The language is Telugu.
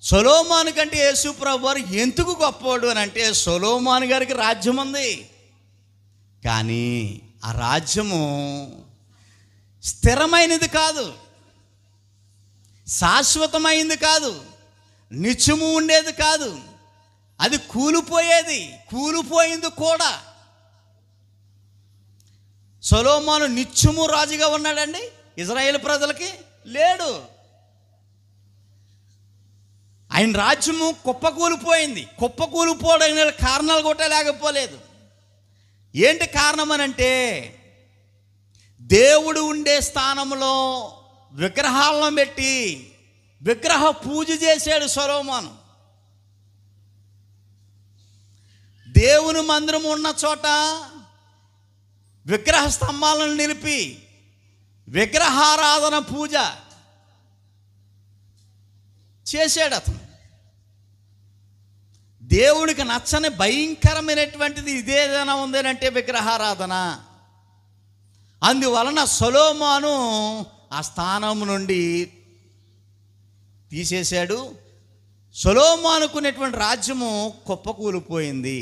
సొలొమోను కంటే యేసు ప్రభు వారు ఎందుకు గొప్పవాడు అని అంటే, సొలొమోను గారికి రాజ్యం ఉంది, కానీ ఆ రాజ్యము స్థిరమైనది కాదు, శాశ్వతమైనది కాదు, నిత్యము ఉండేది కాదు, అది కూలిపోయింది కూడా. సొలొమోను నిత్యము రాజుగా ఉన్నాడండి ఇజ్రాయేల్ ప్రజలకి? లేడు. ఆయన రాజ్యము కుప్పకూలిపోయింది. కుప్పకూలిపోవడానికి కారణాలు కూడా లేకపోలేదు. ఏంటి కారణం అని అంటే, దేవుడు ఉండే స్థానంలో విగ్రహాలను పెట్టి విగ్రహ పూజ చేశాడు సొలొమోను. దేవుని మందిరం ఉన్న చోట విగ్రహ స్తంభాలను నిలిపి విగ్రహారాధన పూజ చేశాడు అతను. దేవుడికి నచ్చని భయంకరమైనటువంటిది ఇదేదైనా ఉందేనంటే విగ్రహారాధన. అందువలన సొలొమోను ఆ స్థానం నుండి తీసేశాడు. సొలొమోనుకున్నటువంటి రాజ్యము కుప్పకూలిపోయింది.